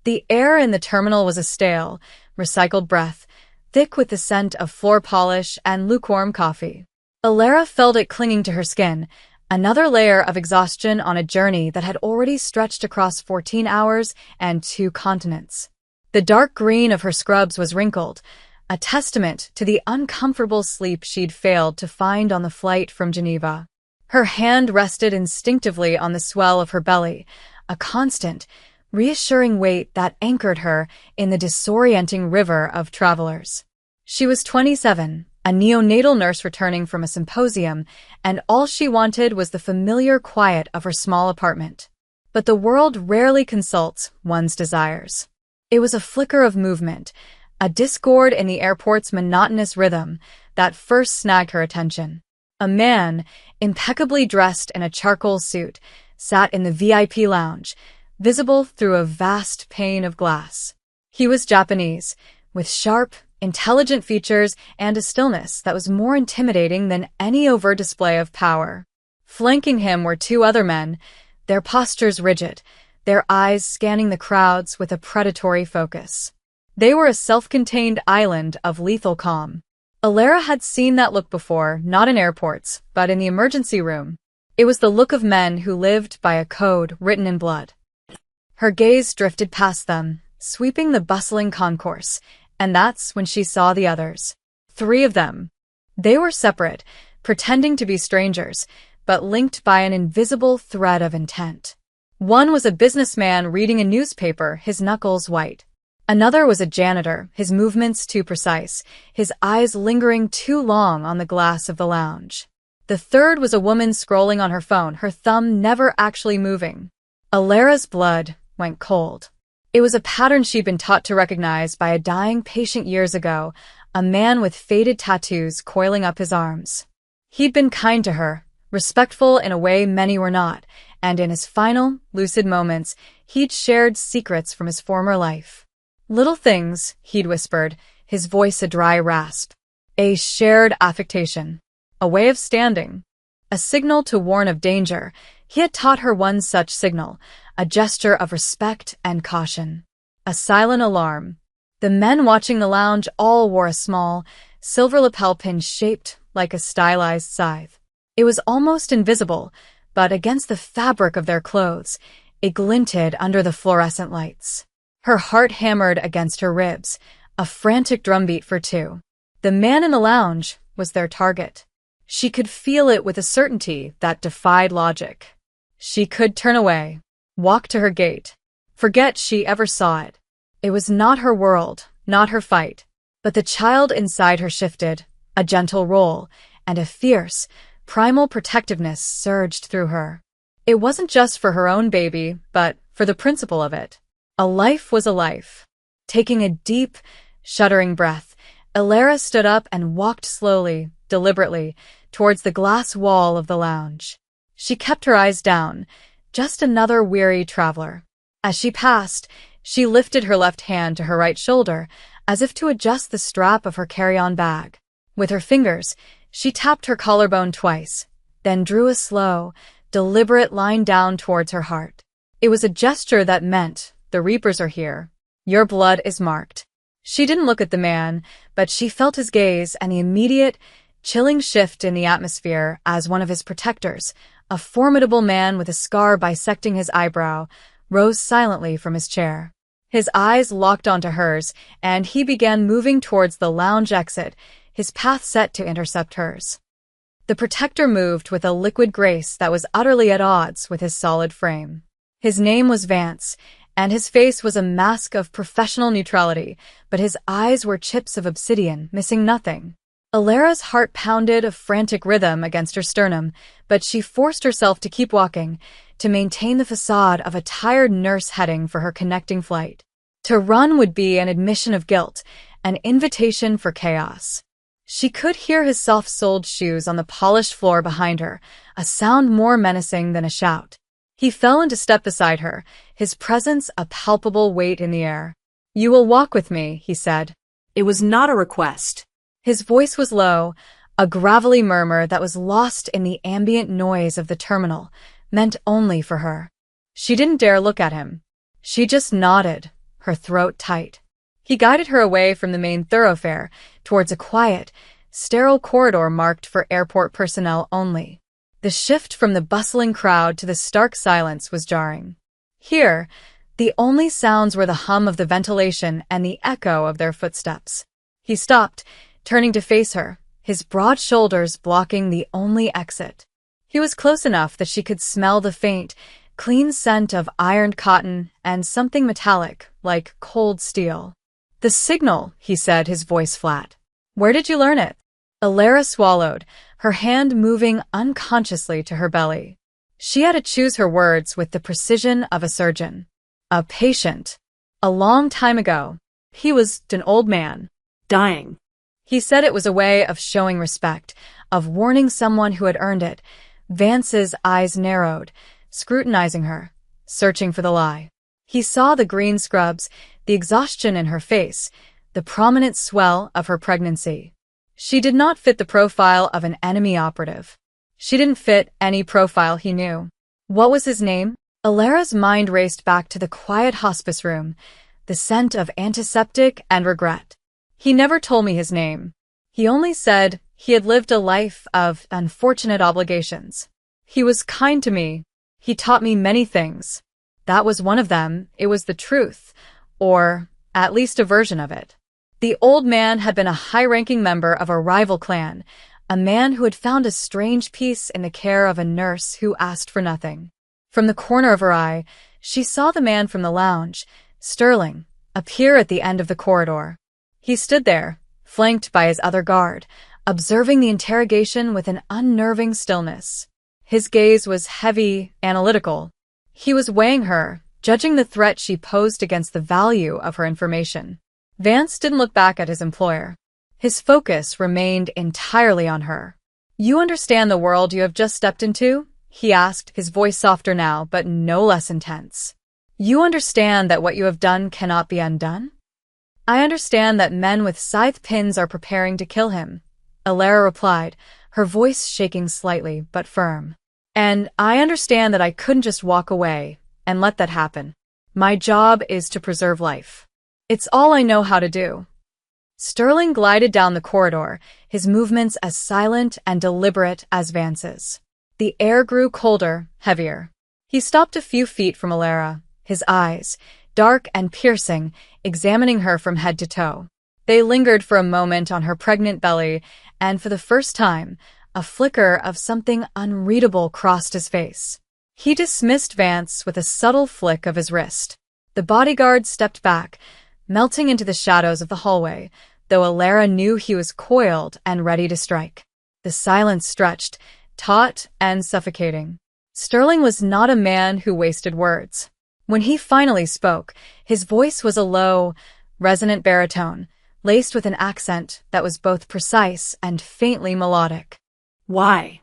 The air in the terminal was a stale, recycled breath, thick with the scent of floor polish and lukewarm coffee. Alara felt it clinging to her skin, another layer of exhaustion on a journey that had already stretched across 14 hours and 2 continents. The dark green of her scrubs was wrinkled, a testament to the uncomfortable sleep she'd failed to find on the flight from Geneva. Her hand rested instinctively on the swell of her belly, a constant, reassuring weight that anchored her in the disorienting river of travelers. She was 27, a neonatal nurse returning from a symposium, and all she wanted was the familiar quiet of her small apartment. But the world rarely consults one's desires. It was a flicker of movement, a discord in the airport's monotonous rhythm, that first snagged her attention. A man, impeccably dressed in a charcoal suit, sat in the VIP lounge, visible through a vast pane of glass. He was Japanese, with sharp, intelligent features and a stillness that was more intimidating than any overt display of power. Flanking him were 2 other men, their postures rigid, their eyes scanning the crowds with a predatory focus. They were a self-contained island of lethal calm. Alara had seen that look before, not in airports, but in the emergency room. It was the look of men who lived by a code written in blood. Her gaze drifted past them, sweeping the bustling concourse, and that's when she saw the others. 3 of them. They were separate, pretending to be strangers, but linked by an invisible thread of intent. One was a businessman reading a newspaper, his knuckles white. Another was a janitor, his movements too precise, his eyes lingering too long on the glass of the lounge. The third was a woman scrolling on her phone, her thumb never actually moving. Alara's blood went cold. It was a pattern she'd been taught to recognize by a dying patient years ago, a man with faded tattoos coiling up his arms. He'd been kind to her, respectful in a way many were not, and in his final, lucid moments, he'd shared secrets from his former life. Little things, he'd whispered, his voice a dry rasp. A shared affectation. A way of standing. A signal to warn of danger. He had taught her one such signal, a gesture of respect and caution. A silent alarm. The men watching the lounge all wore a small, silver lapel pin shaped like a stylized scythe. It was almost invisible, but against the fabric of their clothes, it glinted under the fluorescent lights. Her heart hammered against her ribs, a frantic drumbeat for 2. The man in the lounge was their target. She could feel it with a certainty that defied logic. She could turn away, walk to her gate, forget she ever saw it. It was not her world, not her fight, but the child inside her shifted, a gentle roll, and a fierce, primal protectiveness surged through her. It wasn't just for her own baby, but for the principle of it. A life was a life. Taking a deep, shuddering breath, Alara stood up and walked slowly, deliberately, towards the glass wall of the lounge. She kept her eyes down, just another weary traveler. As she passed, she lifted her left hand to her right shoulder, as if to adjust the strap of her carry-on bag. With her fingers, she tapped her collarbone twice, then drew a slow, deliberate line down towards her heart. It was a gesture that meant, the Reapers are here. Your blood is marked. She didn't look at the man, but she felt his gaze and the immediate, chilling shift in the atmosphere as one of his protectors, a formidable man with a scar bisecting his eyebrow, rose silently from his chair. His eyes locked onto hers, and he began moving towards the lounge exit, his path set to intercept hers. The protector moved with a liquid grace that was utterly at odds with his solid frame. His name was Vance, and his face was a mask of professional neutrality, but his eyes were chips of obsidian, missing nothing. Alara's heart pounded a frantic rhythm against her sternum, but she forced herself to keep walking, to maintain the facade of a tired nurse heading for her connecting flight. To run would be an admission of guilt, an invitation for chaos. She could hear his soft-soled shoes on the polished floor behind her, a sound more menacing than a shout. He fell into step beside her, his presence a palpable weight in the air. "You will walk with me," he said. It was not a request. His voice was low, a gravelly murmur that was lost in the ambient noise of the terminal, meant only for her. She didn't dare look at him. She just nodded, her throat tight. He guided her away from the main thoroughfare, towards a quiet, sterile corridor marked for airport personnel only. The shift from the bustling crowd to the stark silence was jarring. Here, the only sounds were the hum of the ventilation and the echo of their footsteps. He stopped, turning to face her, his broad shoulders blocking the only exit. He was close enough that she could smell the faint, clean scent of ironed cotton and something metallic, like cold steel. "The signal," he said, his voice flat. "Where did you learn it?" Alara swallowed, her hand moving unconsciously to her belly. She had to choose her words with the precision of a surgeon. A patient. A long time ago. He was an old man. Dying. He said it was a way of showing respect, of warning someone who had earned it. Vance's eyes narrowed, scrutinizing her, searching for the lie. He saw the green scrubs, the exhaustion in her face, the prominent swell of her pregnancy. She did not fit the profile of an enemy operative. She didn't fit any profile he knew. What was his name? Alara's mind raced back to the quiet hospice room, the scent of antiseptic and regret. He never told me his name. He only said he had lived a life of unfortunate obligations. He was kind to me. He taught me many things. That was one of them. It was the truth, or at least a version of it. The old man had been a high-ranking member of a rival clan, a man who had found a strange peace in the care of a nurse who asked for nothing. From the corner of her eye, she saw the man from the lounge, Sterling, appear at the end of the corridor. He stood there, flanked by his other guard, observing the interrogation with an unnerving stillness. His gaze was heavy, analytical. He was weighing her, judging the threat she posed against the value of her information. Vance didn't look back at his employer. His focus remained entirely on her. "You understand the world you have just stepped into?" he asked, his voice softer now, but no less intense. "You understand that what you have done cannot be undone?" "I understand that men with scythe pins are preparing to kill him," Alara replied, her voice shaking slightly but firm. "And I understand that I couldn't just walk away and let that happen. My job is to preserve life. It's all I know how to do." Sterling glided down the corridor, his movements as silent and deliberate as Vance's. The air grew colder, heavier. He stopped a few feet from Alara, his eyes, dark and piercing, examining her from head to toe. They lingered for a moment on her pregnant belly, and for the first time, a flicker of something unreadable crossed his face. He dismissed Vance with a subtle flick of his wrist. The bodyguard stepped back, melting into the shadows of the hallway, though Alara knew he was coiled and ready to strike. The silence stretched, taut and suffocating. Sterling was not a man who wasted words. When he finally spoke, his voice was a low, resonant baritone, laced with an accent that was both precise and faintly melodic. "Why?"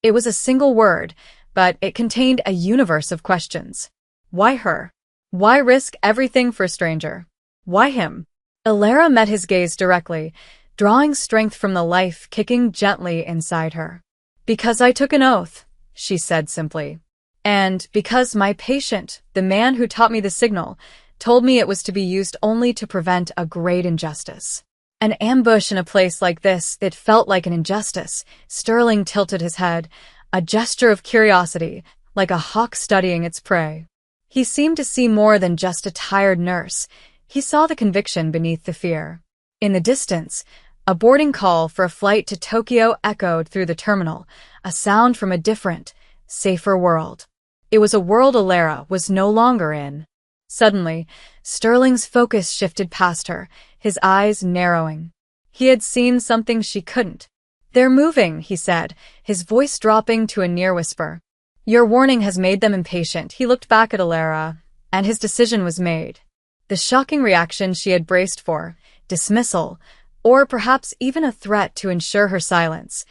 It was a single word, but it contained a universe of questions. Why her? Why risk everything for a stranger? Why him? Alara met his gaze directly, drawing strength from the life kicking gently inside her. "Because I took an oath," she said simply. "And because my patient, the man who taught me the signal, told me it was to be used only to prevent a great injustice." An ambush in a place like this, it felt like an injustice. Sterling tilted his head, a gesture of curiosity, like a hawk studying its prey. He seemed to see more than just a tired nurse. He saw the conviction beneath the fear. In the distance, a boarding call for a flight to Tokyo echoed through the terminal, a sound from a different, safer world. It was a world Alara was no longer in. Suddenly, Sterling's focus shifted past her, his eyes narrowing. He had seen something she couldn't. "They're moving," he said, his voice dropping to a near whisper. "Your warning has made them impatient." He looked back at Alara, and his decision was made. The shocking reaction she had braced for, dismissal, or perhaps even a threat to ensure her silence,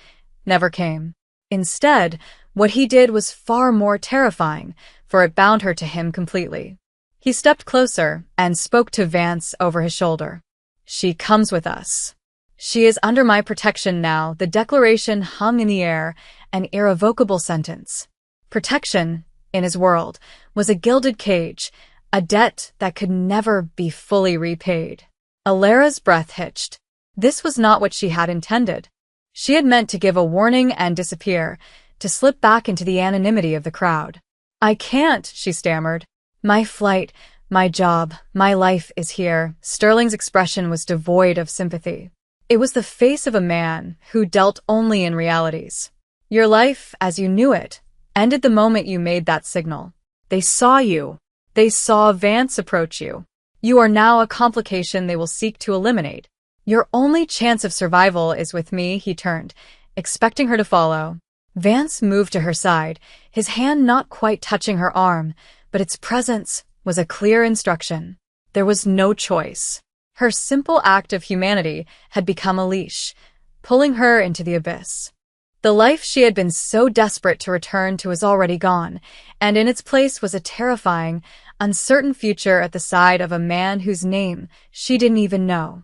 never came. Instead, what he did was far more terrifying, for it bound her to him completely. He stepped closer and spoke to Vance over his shoulder. "She comes with us. She is under my protection now." The declaration hung in the air, an irrevocable sentence. Protection, in his world, was a gilded cage, a debt that could never be fully repaid. Alera's breath hitched. This was not what she had intended. She had meant to give a warning and disappear, to slip back into the anonymity of the crowd. "I can't," she stammered. "My flight, my job, my life is here." Sterling's expression was devoid of sympathy. It was the face of a man who dealt only in realities. "Your life, as you knew it, ended the moment you made that signal. They saw you. They saw Vance approach you. You are now a complication they will seek to eliminate. Your only chance of survival is with me." He turned, expecting her to follow. Vance moved to her side, his hand not quite touching her arm, but its presence was a clear instruction. There was no choice. Her simple act of humanity had become a leash, pulling her into the abyss. The life she had been so desperate to return to was already gone, and in its place was a terrifying, uncertain future at the side of a man whose name she didn't even know.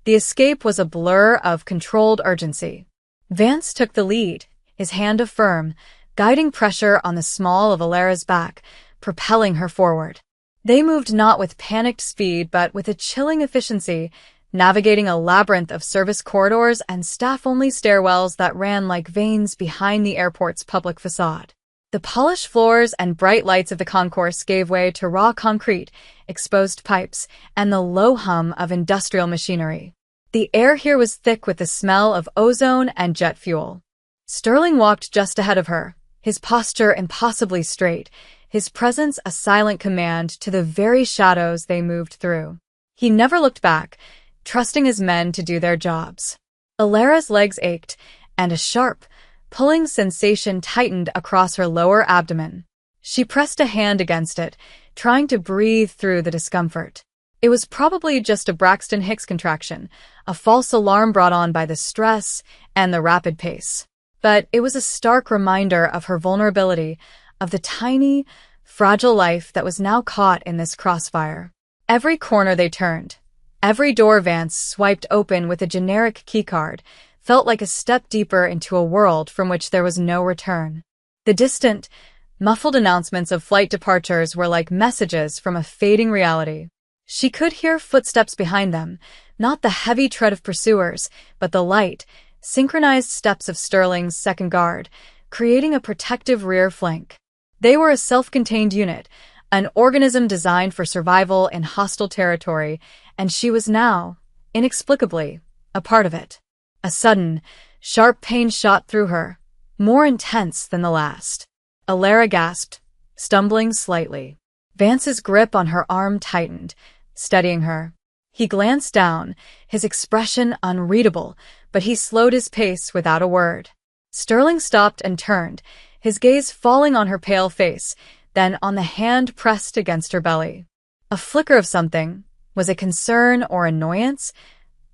The escape was a blur of controlled urgency. Vance took the lead, his hand firm, guiding pressure on the small of Alera's back, propelling her forward. They moved not with panicked speed but with a chilling efficiency, navigating a labyrinth of service corridors and staff-only stairwells that ran like veins behind the airport's public facade. The polished floors and bright lights of the concourse gave way to raw concrete, exposed pipes, and the low hum of industrial machinery. The air here was thick with the smell of ozone and jet fuel. Sterling walked just ahead of her, his posture impossibly straight, his presence a silent command to the very shadows they moved through. He never looked back, trusting his men to do their jobs. Alera's legs ached, and a sharp, pulling sensation tightened across her lower abdomen. She pressed a hand against it, trying to breathe through the discomfort. It was probably just a Braxton Hicks contraction, a false alarm brought on by the stress and the rapid pace. But it was a stark reminder of her vulnerability, of the tiny, fragile life that was now caught in this crossfire. Every corner they turned, every door Vance swiped open with a generic keycard, felt like a step deeper into a world from which there was no return. The distant, muffled announcements of flight departures were like messages from a fading reality. She could hear footsteps behind them, not the heavy tread of pursuers, but the light, synchronized steps of Sterling's second guard, creating a protective rear flank. They were a self-contained unit, an organism designed for survival in hostile territory, and she was now, inexplicably, a part of it. A sudden, sharp pain shot through her, more intense than the last. Alera gasped, stumbling slightly. Vance's grip on her arm tightened, steadying her. He glanced down, his expression unreadable, but he slowed his pace without a word. Sterling stopped and turned, his gaze falling on her pale face, then on the hand pressed against her belly. A flicker of something, was it concern or annoyance,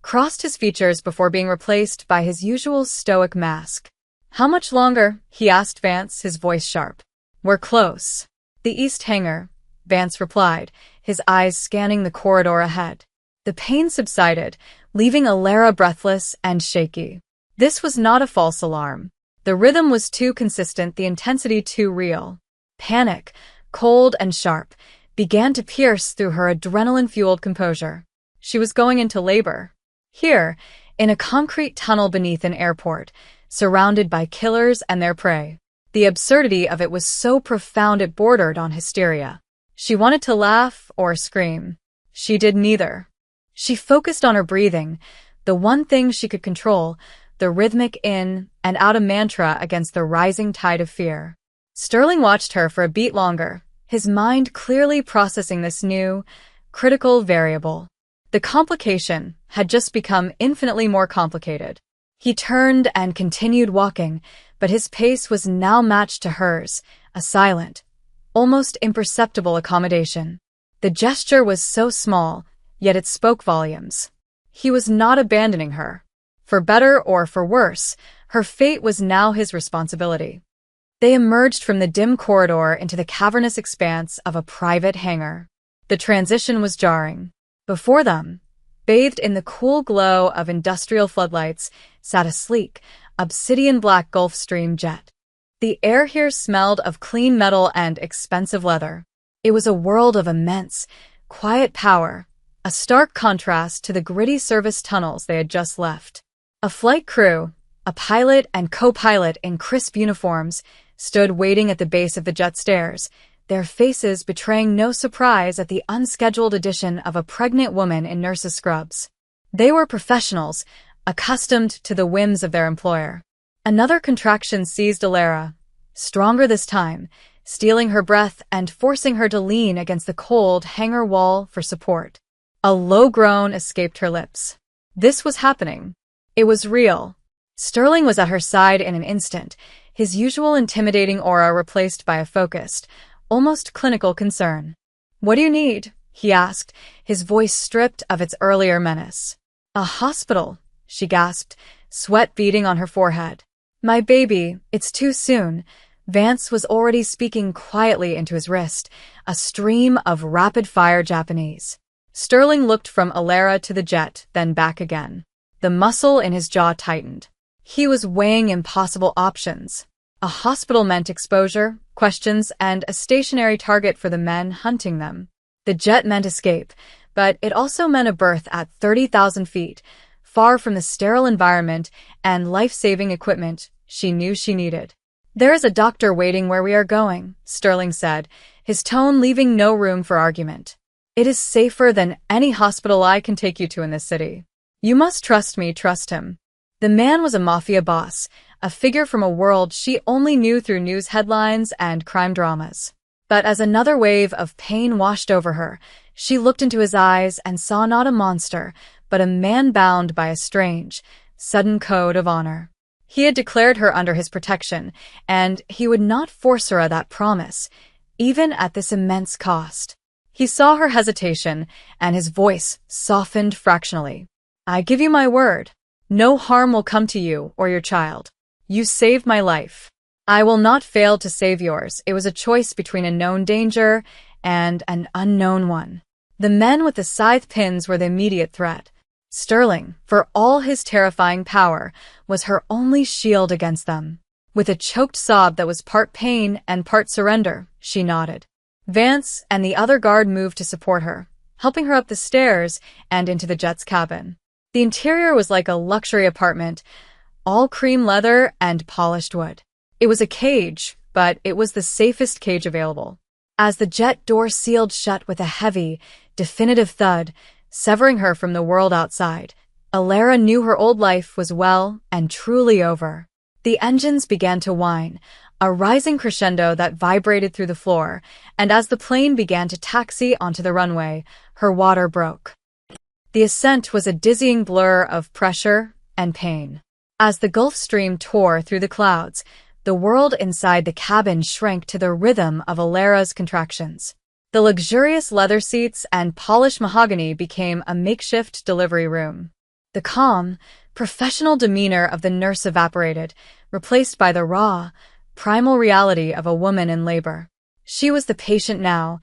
crossed his features before being replaced by his usual stoic mask. "How much longer?" he asked Vance, his voice sharp. "We're close." "The East Hangar," Vance replied, his eyes scanning the corridor ahead. The pain subsided, leaving Alera breathless and shaky. This was not a false alarm. The rhythm was too consistent, the intensity too real. Panic, cold and sharp, began to pierce through her adrenaline-fueled composure. She was going into labor. Here, in a concrete tunnel beneath an airport, surrounded by killers and their prey. The absurdity of it was so profound it bordered on hysteria. She wanted to laugh or scream. She did neither. She focused on her breathing, the one thing she could control, the rhythmic in and out mantra against the rising tide of fear. Sterling watched her for a beat longer, his mind clearly processing this new, critical variable. The complication had just become infinitely more complicated. He turned and continued walking, but his pace was now matched to hers, a silent, almost imperceptible accommodation. The gesture was so small, yet it spoke volumes. He was not abandoning her. For better or for worse, her fate was now his responsibility. They emerged from the dim corridor into the cavernous expanse of a private hangar. The transition was jarring. Before them, bathed in the cool glow of industrial floodlights, sat a sleek, obsidian-black Gulfstream jet. The air here smelled of clean metal and expensive leather. It was a world of immense, quiet power, a stark contrast to the gritty service tunnels they had just left. A flight crew, a pilot and co-pilot in crisp uniforms, stood waiting at the base of the jet stairs, their faces betraying no surprise at the unscheduled addition of a pregnant woman in nurse's scrubs. They were professionals, accustomed to the whims of their employer. Another contraction seized Alara, stronger this time, stealing her breath and forcing her to lean against the cold hangar wall for support. A low groan escaped her lips. This was happening. It was real. Sterling was at her side in an instant, his usual intimidating aura replaced by a focused, almost clinical concern. "What do you need?" he asked, his voice stripped of its earlier menace. "A hospital," she gasped, sweat beading on her forehead. "My baby, it's too soon." Vance was already speaking quietly into his wrist, a stream of rapid-fire Japanese. Sterling looked from Alara to the jet, then back again. The muscle in his jaw tightened. He was weighing impossible options. A hospital meant exposure, questions, and a stationary target for the men hunting them. The jet meant escape, but it also meant a berth at 30,000 feet, far from the sterile environment and life-saving equipment she knew she needed. "There is a doctor waiting where we are going," Sterling said, his tone leaving no room for argument. "It is safer than any hospital I can take you to in this city. You must trust me, trust him." The man was a Mafia boss, a figure from a world she only knew through news headlines and crime dramas. But as another wave of pain washed over her, she looked into his eyes and saw not a monster, but a man bound by a strange, sudden code of honor. He had declared her under his protection, and he would not force her at that promise, even at this immense cost. He saw her hesitation, and his voice softened fractionally. "I give you my word. No harm will come to you or your child. You saved my life. I will not fail to save yours." It was a choice between a known danger and an unknown one. The men with the scythe pins were the immediate threat. Sterling, for all his terrifying power, was her only shield against them. With a choked sob that was part pain and part surrender, she nodded. Vance and the other guard moved to support her, helping her up the stairs and into the jet's cabin. The interior was like a luxury apartment, all cream leather and polished wood. It was a cage, but it was the safest cage available. As the jet door sealed shut with a heavy, definitive thud, severing her from the world outside, Alara knew her old life was well and truly over. The engines began to whine, a rising crescendo that vibrated through the floor, and as the plane began to taxi onto the runway, her water broke. The ascent was a dizzying blur of pressure and pain. As the Gulf Stream tore through the clouds, the world inside the cabin shrank to the rhythm of Alara's contractions. The luxurious leather seats and polished mahogany became a makeshift delivery room. The calm, professional demeanor of the nurse evaporated, replaced by the raw, primal reality of a woman in labor. She was the patient now,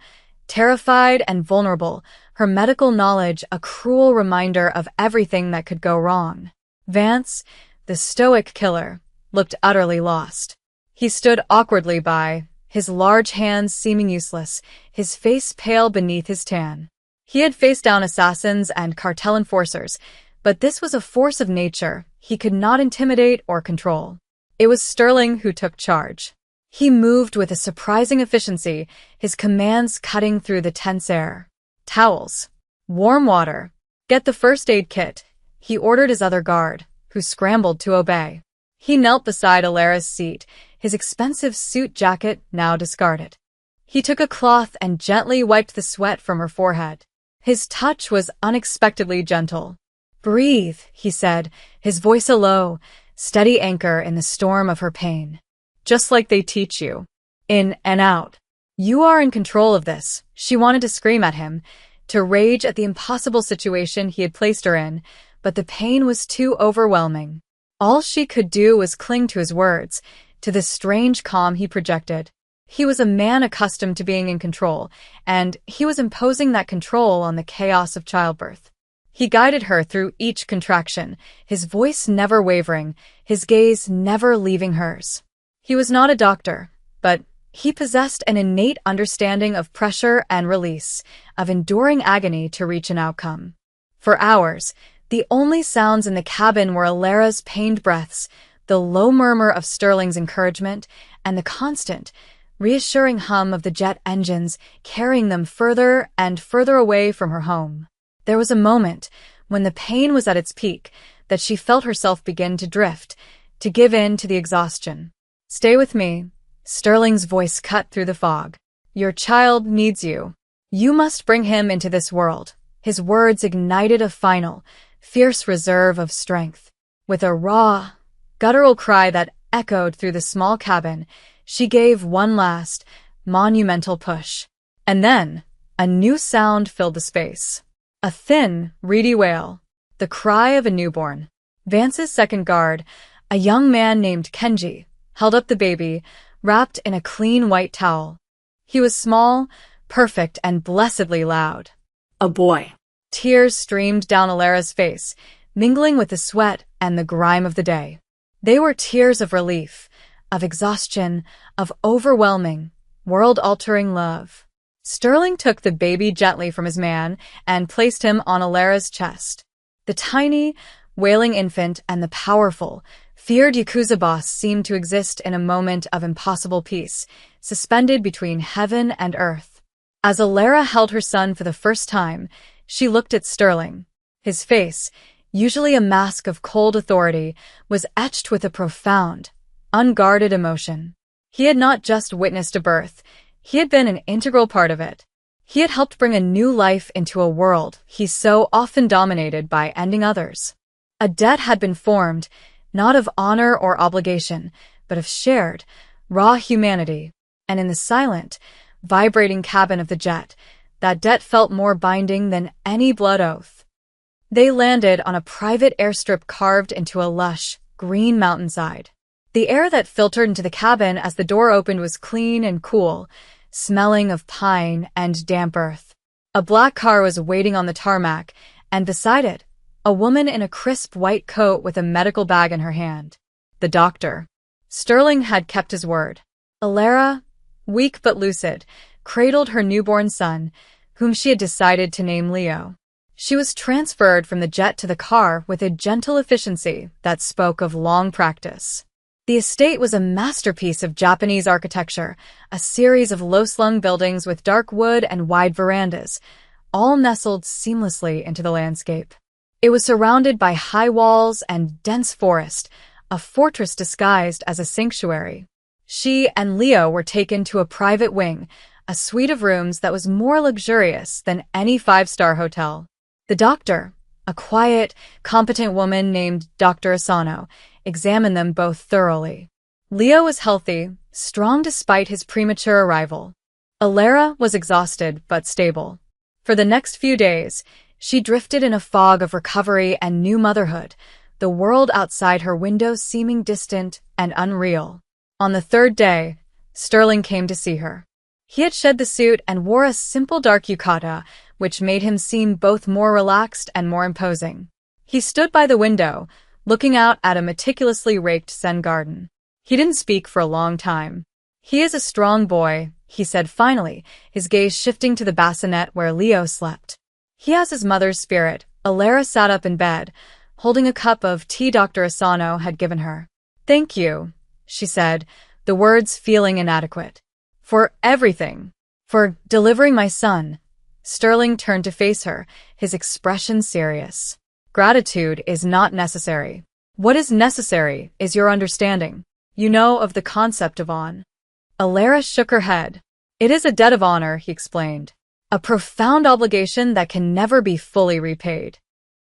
terrified and vulnerable, her medical knowledge a cruel reminder of everything that could go wrong. Vance, the stoic killer, looked utterly lost. He stood awkwardly by, his large hands seeming useless, his face pale beneath his tan. He had faced down assassins and cartel enforcers, but this was a force of nature he could not intimidate or control. It was Sterling who took charge. He moved with a surprising efficiency, his commands cutting through the tense air. "Towels. Warm water. Get the first aid kit," he ordered his other guard, who scrambled to obey. He knelt beside Alara's seat, his expensive suit jacket now discarded. He took a cloth and gently wiped the sweat from her forehead. His touch was unexpectedly gentle. "Breathe," he said, his voice a low, steady anchor in the storm of her pain. "Just like they teach you. In and out. You are in control of this." She wanted to scream at him, to rage at the impossible situation he had placed her in, but the pain was too overwhelming. All she could do was cling to his words, to the strange calm he projected. He was a man accustomed to being in control, and he was imposing that control on the chaos of childbirth. He guided her through each contraction, his voice never wavering, his gaze never leaving hers. He was not a doctor, but He possessed an innate understanding of pressure and release, of enduring agony to reach an outcome. For hours, the only sounds in the cabin were Alara's pained breaths, the low murmur of Sterling's encouragement, and the constant, reassuring hum of the jet engines carrying them further and further away from her home. There was a moment, when the pain was at its peak, that she felt herself begin to drift, to give in to the exhaustion. "Stay with me," Sterling's voice cut through the fog. "Your child needs you. You must bring him into this world." His words ignited a final, fierce reserve of strength. With a raw, guttural cry that echoed through the small cabin, she gave one last, monumental push. And then, a new sound filled the space. A thin, reedy wail, the cry of a newborn. Vance's second guard, a young man named Kenji, held up the baby, wrapped in a clean white towel. He was small, perfect, and blessedly loud. A boy. Tears streamed down Alara's face, mingling with the sweat and the grime of the day. They were tears of relief, of exhaustion, of overwhelming, world-altering love. Sterling took the baby gently from his man and placed him on Alara's chest. The tiny, wailing infant and the powerful, feared Yakuza boss seemed to exist in a moment of impossible peace, suspended between heaven and earth. As Alara held her son for the first time, she looked at Sterling. His face, usually a mask of cold authority, was etched with a profound, unguarded emotion. He had not just witnessed a birth, he had been an integral part of it. He had helped bring a new life into a world he so often dominated by ending others. A debt had been formed, not of honor or obligation, but of shared, raw humanity, and in the silent, vibrating cabin of the jet, that debt felt more binding than any blood oath. They landed on a private airstrip carved into a lush, green mountainside. The air that filtered into the cabin as the door opened was clean and cool, smelling of pine and damp earth. A black car was waiting on the tarmac, and beside it, a woman in a crisp white coat with a medical bag in her hand. The doctor. Sterling had kept his word. Alara, weak but lucid, cradled her newborn son, whom she had decided to name Leo. She was transferred from the jet to the car with a gentle efficiency that spoke of long practice. The estate was a masterpiece of Japanese architecture, a series of low-slung buildings with dark wood and wide verandas, all nestled seamlessly into the landscape. It was surrounded by high walls and dense forest, a fortress disguised as a sanctuary. She and Leo were taken to a private wing, a suite of rooms that was more luxurious than any five-star hotel. The doctor, a quiet, competent woman named Dr. Asano, examined them both thoroughly. Leo was healthy, strong despite his premature arrival. Alara was exhausted but stable. For the next few days, she drifted in a fog of recovery and new motherhood, the world outside her window seeming distant and unreal. On the third day, Sterling came to see her. He had shed the suit and wore a simple dark yukata, which made him seem both more relaxed and more imposing. He stood by the window, looking out at a meticulously raked Zen garden. He didn't speak for a long time. "He is a strong boy," he said finally, his gaze shifting to the bassinet where Leo slept. "He has his mother's spirit." Alara sat up in bed, holding a cup of tea Dr. Asano had given her. "Thank you," she said, the words feeling inadequate. "For everything. For delivering my son." Sterling turned to face her, his expression serious. "Gratitude is not necessary. What is necessary is your understanding. You know of the concept of honor." Alara shook her head. "It is a debt of honor," he explained. "A profound obligation that can never be fully repaid.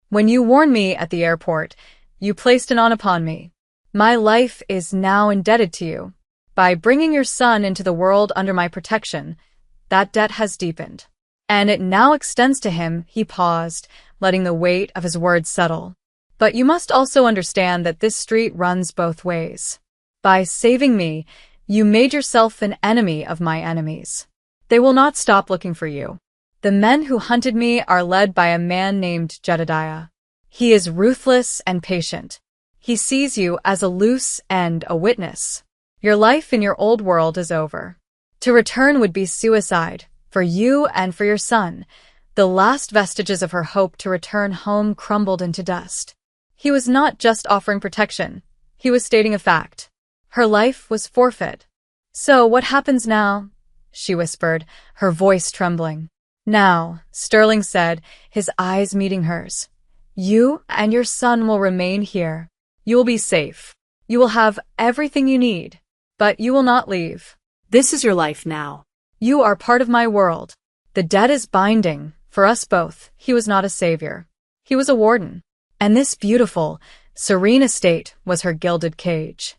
When you warned me at the airport, you placed an on upon me. My life is now indebted to you. By bringing your son into the world under my protection, that debt has deepened. And it now extends to him." He paused, letting the weight of his words settle. "But you must also understand that this street runs both ways. By saving me, you made yourself an enemy of my enemies. They will not stop looking for you. The men who hunted me are led by a man named Jedediah. He is ruthless and patient. He sees you as a loose end, a witness. Your life in your old world is over. To return would be suicide, for you and for your son. The last vestiges of her hope to return home crumbled into dust. He was not just offering protection. He was stating a fact. Her life was forfeit. "So, what happens now?" she whispered, her voice trembling. "Now," Sterling said, his eyes meeting hers. "You and your son will remain here. You will be safe. You will have everything you need. But you will not leave. This is your life now. You are part of my world. The debt is binding, for us both." He was not a savior. He was a warden. And this beautiful, serene estate was her gilded cage.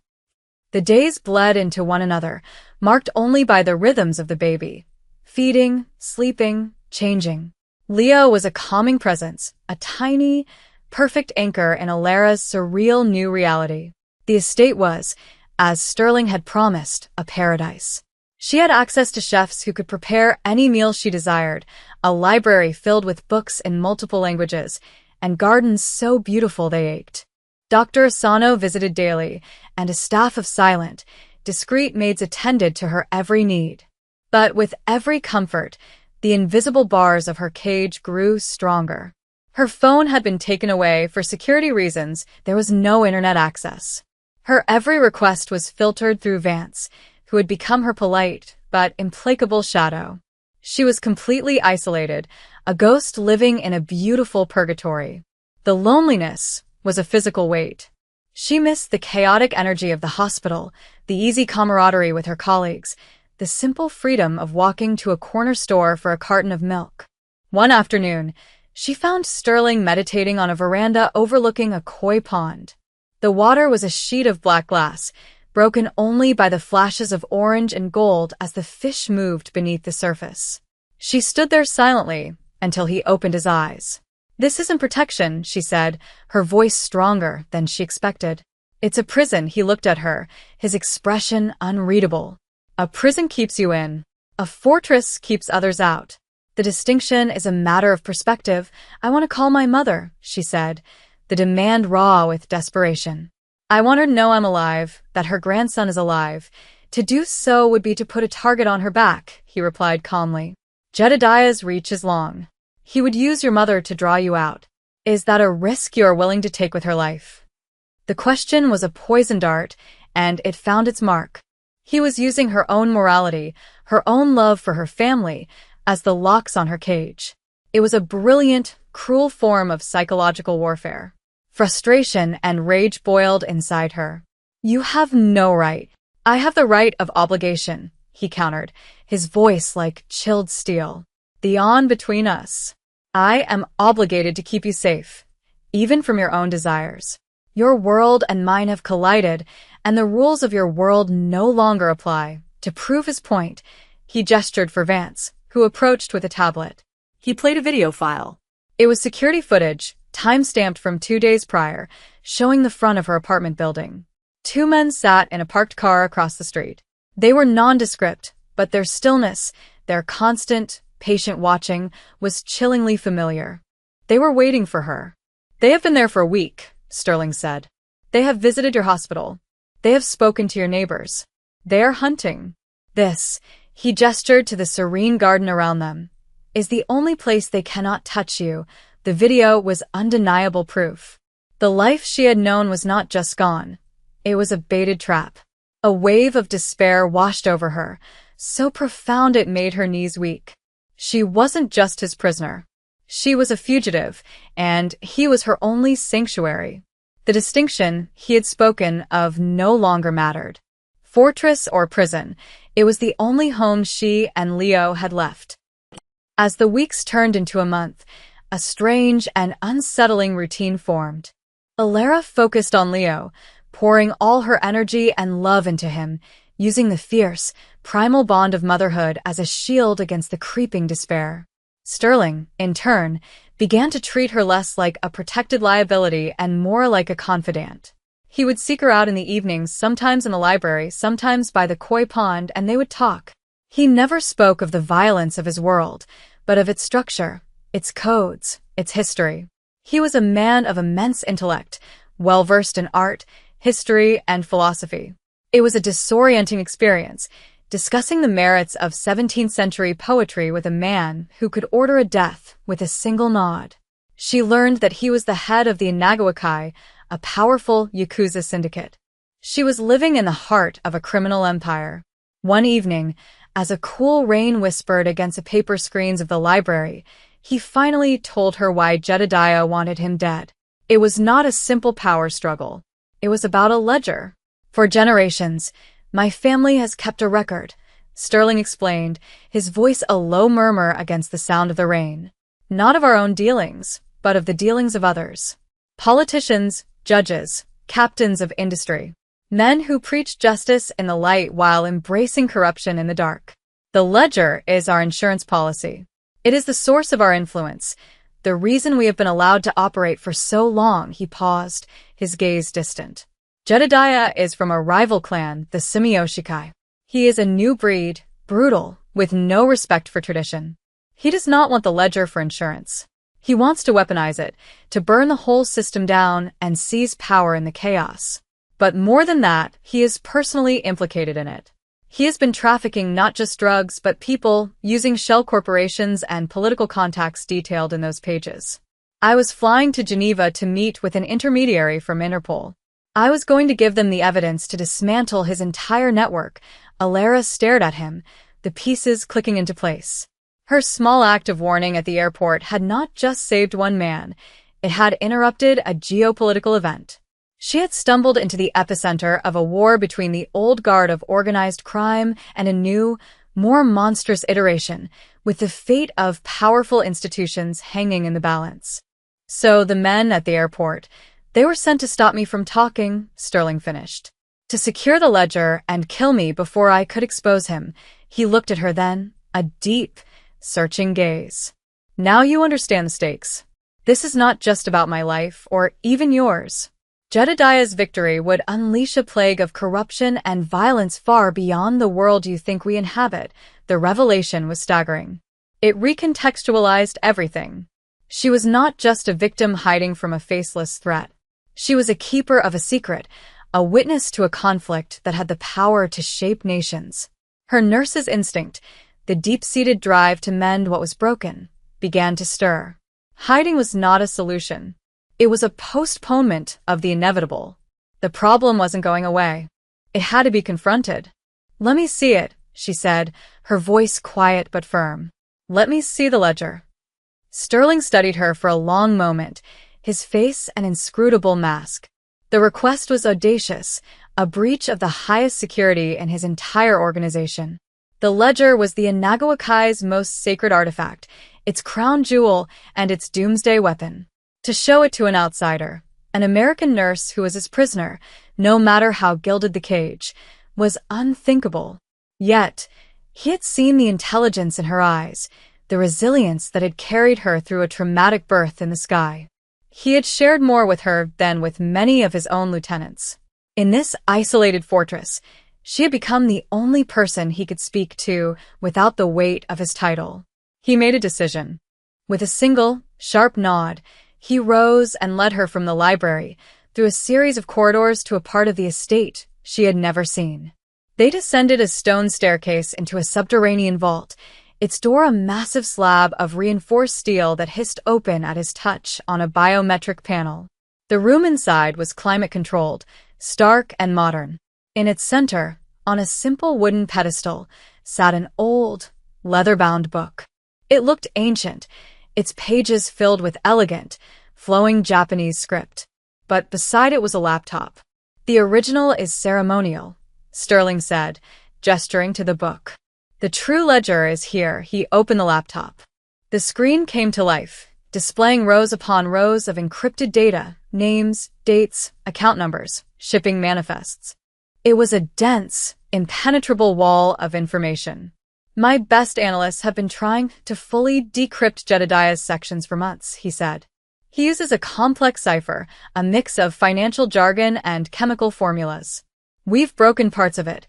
The days bled into one another, marked only by the rhythms of the baby. Feeding, sleeping, changing. Leo was a calming presence, a tiny, perfect anchor in Alara's surreal new reality. The estate was, as Sterling had promised, a paradise. She had access to chefs who could prepare any meal she desired, a library filled with books in multiple languages, and gardens so beautiful they ached. Dr. Asano visited daily, and a staff of silent, discreet maids attended to her every need. But with every comfort, the invisible bars of her cage grew stronger. Her phone had been taken away for security reasons. There was no internet access. Her every request was filtered through Vance, who had become her polite but implacable shadow. She was completely isolated, a ghost living in a beautiful purgatory. The loneliness was a physical weight. She missed the chaotic energy of the hospital, the easy camaraderie with her colleagues, the simple freedom of walking to a corner store for a carton of milk. One afternoon, she found Sterling meditating on a veranda overlooking a koi pond. The water was a sheet of black glass, broken only by the flashes of orange and gold as the fish moved beneath the surface. She stood there silently until he opened his eyes. "This isn't protection," she said, her voice stronger than she expected. "It's a prison." He looked at her, his expression unreadable. "A prison keeps you in. A fortress keeps others out. The distinction is a matter of perspective. I want to call my mother," she said, the demand raw with desperation. "I want her to know I'm alive, that her grandson is alive. To do so would be to put a target on her back," he replied calmly. "Jedediah's reach is long. He would use your mother to draw you out. Is that a risk you are willing to take with her life?" The question was a poison dart, and it found its mark. He was using her own morality, her own love for her family, as the locks on her cage. It was a brilliant, cruel form of psychological warfare. Frustration and rage boiled inside her. "You have no right." "I have the right of obligation," he countered, his voice like chilled steel. "The on between us. I am obligated to keep you safe, even from your own desires. Your world and mine have collided, and the rules of your world no longer apply." To prove his point, he gestured for Vance, who approached with a tablet. He played a video file. It was security footage, time-stamped from 2 days prior, showing the front of her apartment building. 2 men sat in a parked car across the street. They were nondescript, but their stillness, their constant, patient watching, was chillingly familiar. They were waiting for her. "They have been there for a week," Sterling said. "They have visited your hospital. They have spoken to your neighbors. They are hunting. This," he gestured to the serene garden around them, "is the only place they cannot touch you." The video was undeniable proof. The life she had known was not just gone. It was a baited trap. A wave of despair washed over her, so profound it made her knees weak. She wasn't just his prisoner. She was a fugitive, and he was her only sanctuary. The distinction he had spoken of no longer mattered. Fortress or prison, it was the only home she and Leo had left. As the weeks turned into a month, a strange and unsettling routine formed. Alara focused on Leo, pouring all her energy and love into him, using the fierce, primal bond of motherhood as a shield against the creeping despair. Sterling, in turn, began to treat her less like a protected liability and more like a confidant. He would seek her out in the evenings, sometimes in the library, sometimes by the koi pond, and they would talk. He never spoke of the violence of his world, but of its structure, its codes, its history. He was a man of immense intellect, well-versed in art, history, and philosophy. It was a disorienting experience, discussing the merits of 17th-century poetry with a man who could order a death with a single nod. She learned that he was the head of the Inagawakai, a powerful Yakuza syndicate. She was living in the heart of a criminal empire. One evening, as a cool rain whispered against the paper screens of the library, he finally told her why Jedediah wanted him dead. It was not a simple power struggle. It was about a ledger. For generations, my family has kept a record, Sterling explained, his voice a low murmur against the sound of the rain. Not of our own dealings, but of the dealings of others. Politicians, judges, captains of industry. Men who preach justice in the light while embracing corruption in the dark. The ledger is our insurance policy. It is the source of our influence, the reason we have been allowed to operate for so long. He paused, his gaze distant. Jedediah is from a rival clan, the Sumiyoshi. He is a new breed, brutal, with no respect for tradition. He does not want the ledger for insurance. He wants to weaponize it, to burn the whole system down and seize power in the chaos. But more than that, he is personally implicated in it. He has been trafficking not just drugs but people, using shell corporations and political contacts detailed in those pages. I was flying to Geneva to meet with an intermediary from Interpol. I was going to give them the evidence to dismantle his entire network. Alara stared at him, the pieces clicking into place. Her small act of warning at the airport had not just saved one man, it had interrupted a geopolitical event. She had stumbled into the epicenter of a war between the old guard of organized crime and a new, more monstrous iteration, with the fate of powerful institutions hanging in the balance. So the men at the airport, they were sent to stop me from talking, Sterling finished. To secure the ledger and kill me before I could expose him. He looked at her then, a deep, searching gaze. Now you understand the stakes. This is not just about my life, or even yours. Jedediah's victory would unleash a plague of corruption and violence far beyond the world you think we inhabit. The revelation was staggering. It recontextualized everything. She was not just a victim hiding from a faceless threat. She was a keeper of a secret, a witness to a conflict that had the power to shape nations. Her nurse's instinct, the deep-seated drive to mend what was broken, began to stir. Hiding was not a solution. It was a postponement of the inevitable. The problem wasn't going away. It had to be confronted. Let me see it, she said, her voice quiet but firm. Let me see the ledger. Sterling studied her for a long moment, his face an inscrutable mask. The request was audacious, a breach of the highest security in his entire organization. The ledger was the Inagawakai's most sacred artifact, its crown jewel and its doomsday weapon. To show it to an outsider, an American nurse who was his prisoner, no matter how gilded the cage, was unthinkable. Yet, he had seen the intelligence in her eyes, the resilience that had carried her through a traumatic birth in the sky. He had shared more with her than with many of his own lieutenants. In this isolated fortress, she had become the only person he could speak to without the weight of his title. He made a decision. With a single, sharp nod, he rose and led her from the library, through a series of corridors to a part of the estate she had never seen. They descended a stone staircase into a subterranean vault, its door a massive slab of reinforced steel that hissed open at his touch on a biometric panel. The room inside was climate-controlled, stark and modern. In its center, on a simple wooden pedestal, sat an old, leather-bound book. It looked ancient, its pages filled with elegant, flowing Japanese script. But beside it was a laptop. The original is ceremonial, Sterling said, gesturing to the book. The true ledger is here. He opened the laptop. The screen came to life, displaying rows upon rows of encrypted data, names, dates, account numbers, shipping manifests. It was a dense, impenetrable wall of information. My best analysts have been trying to fully decrypt Jedediah's sections for months, he said. He uses a complex cipher, a mix of financial jargon and chemical formulas. We've broken parts of it,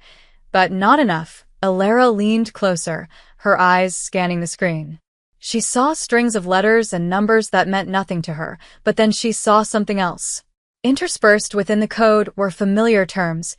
but not enough. Alara leaned closer, her eyes scanning the screen. She saw strings of letters and numbers that meant nothing to her, but then she saw something else. Interspersed within the code were familiar terms: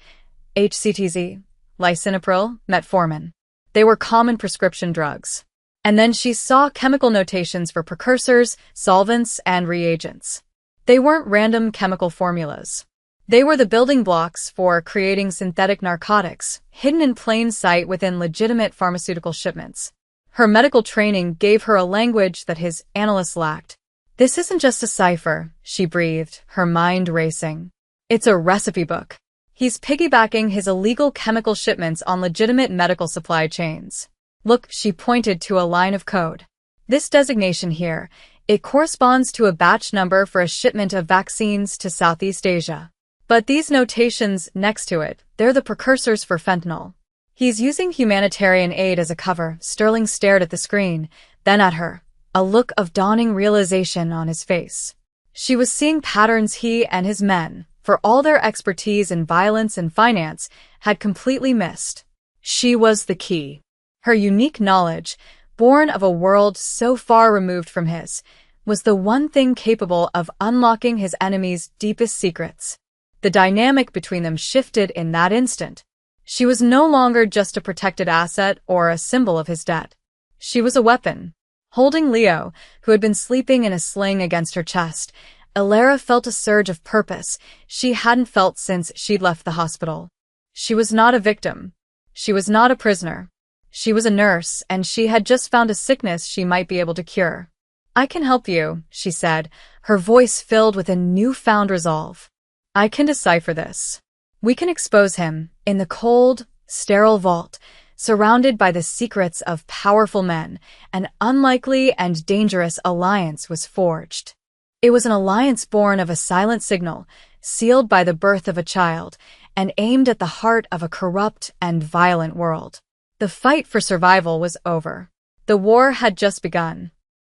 HCTZ, lisinopril, metformin. They were common prescription drugs. And then she saw chemical notations for precursors, solvents, and reagents. They weren't random chemical formulas. They were the building blocks for creating synthetic narcotics, hidden in plain sight within legitimate pharmaceutical shipments. Her medical training gave her a language that his analysts lacked. This isn't just a cipher, she breathed, her mind racing. It's a recipe book. He's piggybacking his illegal chemical shipments on legitimate medical supply chains. Look, she pointed to a line of code. This designation here, it corresponds to a batch number for a shipment of vaccines to Southeast Asia. But these notations next to it, they're the precursors for fentanyl. He's using humanitarian aid as a cover. Sterling stared at the screen, then at her, a look of dawning realization on his face. She was seeing patterns he and his men, for all their expertise in violence and finance, had completely missed. She was the key. Her unique knowledge, born of a world so far removed from his, was the one thing capable of unlocking his enemy's deepest secrets. The dynamic between them shifted in that instant. She was no longer just a protected asset or a symbol of his debt. She was a weapon. Holding Leo, who had been sleeping in a sling against her chest, Alara felt a surge of purpose she hadn't felt since she'd left the hospital. She was not a victim. She was not a prisoner. She was a nurse, and she had just found a sickness she might be able to cure. "I can help you," she said, her voice filled with a newfound resolve. "I can decipher this. We can expose him, in the cold, sterile vault, surrounded by the secrets of powerful men. An unlikely and dangerous alliance was forged. It was an alliance born of a silent signal, sealed by the birth of a child, and aimed at the heart of a corrupt and violent world. The fight for survival was over. The war had just begun.